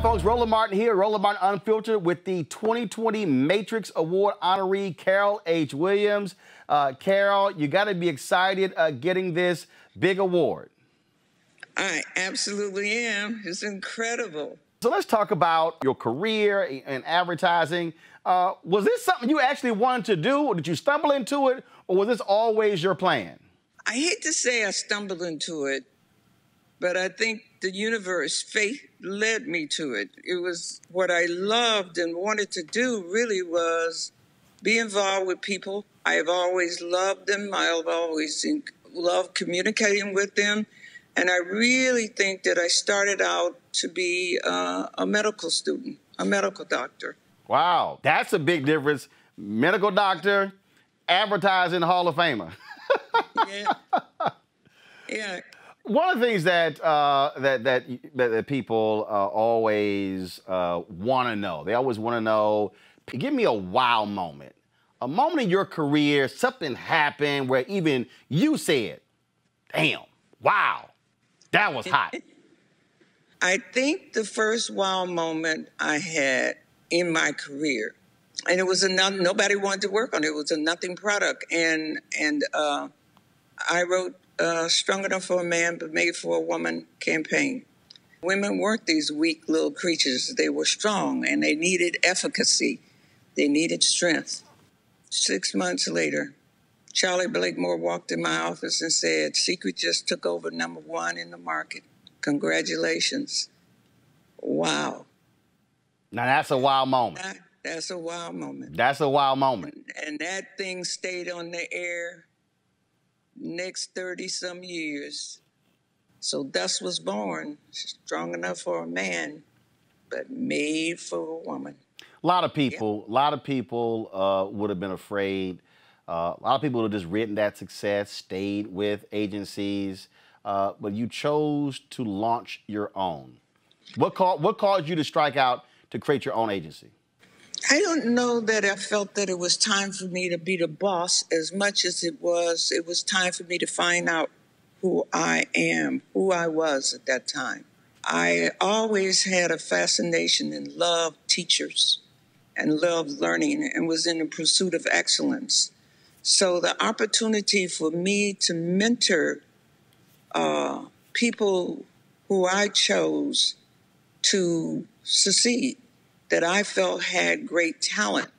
folks, Roland Martin here, Roland Martin Unfiltered, with the 2020 Matrix Award honoree, Carol H. Williams. Carol, you got to be excited getting this big award. I absolutely am. It's incredible. So let's talk about your career in advertising. Was this something you actually wanted to do, or did you stumble into it, or was this always your plan? I hate to say I stumbled into it, but I think the universe, fate, led me to it. It was what I loved and wanted to do, really, was be involved with people. I have always loved them. I have always loved communicating with them. And I really think that I started out to be a medical student, a medical doctor. Wow, that's a big difference. Medical doctor, advertising Hall of Famer. Yeah. Yeah. One of the things that that people always want to know, they always want to know, give me a wow moment. A moment in your career, something happened where even you said, damn, wow, that was hot. I think the first wow moment I had in my career, and it was nobody wanted to work on it. It was a nothing product. And I wrote Strong Enough for a Man, but Made for a Woman campaign. Women weren't these weak little creatures. They were strong, and they needed efficacy. They needed strength. 6 months later, Charlie Blakemore walked in my office and said, Secret just took over #1 in the market. Congratulations. Wow. Now that's a wow moment. That's a wow moment. That's a wow moment. And that thing stayed on the air next 30-some years. So thus was born, Strong Enough for a Man, but made for a woman. A lot of people would have been afraid. A lot of people would have just written that success, stayed with agencies, but you chose to launch your own. What caused you to strike out to create your own agency? I don't know that I felt that it was time for me to be the boss as much as it was time for me to find out who I am, who I was at that time. I always had a fascination and loved teachers and loved learning and was in the pursuit of excellence. So the opportunity for me to mentor people who I chose to succeed, that I felt had great talent,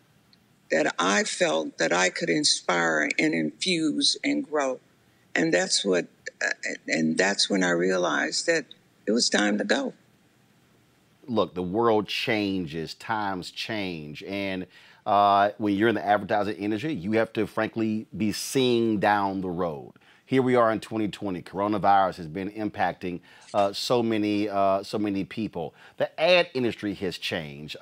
that I felt that I could inspire and infuse and grow. And that's when I realized that it was time to go. Look, the world changes, times change, and when you're in the advertising industry, you have to, frankly, be seeing down the road. Here we are in 2020. Coronavirus has been impacting so many people. The ad industry has changed.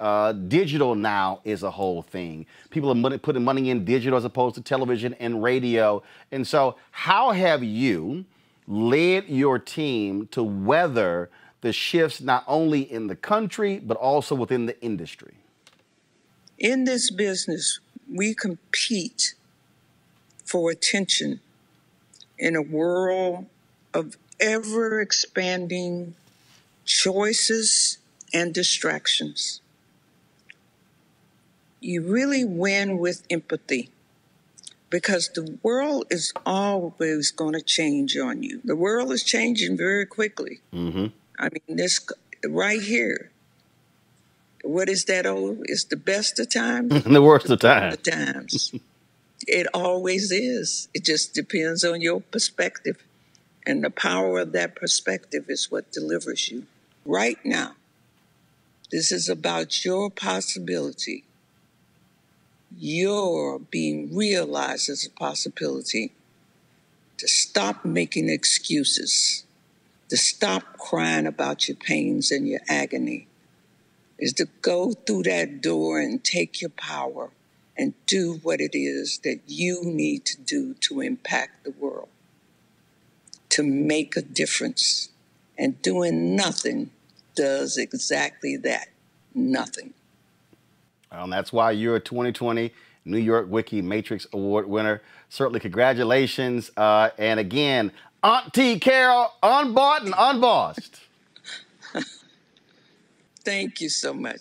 Digital now is a whole thing. People are putting money in digital as opposed to television and radio. And so how have you led your team to weather the shifts not only in the country, but also within the industry? In this business, we compete for attention in a world of ever-expanding choices and distractions. You really win with empathy, because the world is always going to change on you. The world is changing very quickly. Mm-hmm. I mean, this right here, what is that old? It's the best of times. The worst of times. The times. It always is. It just depends on your perspective. And the power of that perspective is what delivers you. Right now, this is about your possibility. Your being realized as a possibility. To stop making excuses. To stop crying about your pains and your agony. Is to go through that door and take your power and do what it is that you need to do to impact the world, to make a difference. And doing nothing does exactly that, nothing. Well, and that's why you're a 2020 NYWICI Matrix Award winner. Certainly, congratulations. And again, Auntie Carol, unbought and unbossed. Thank you so much.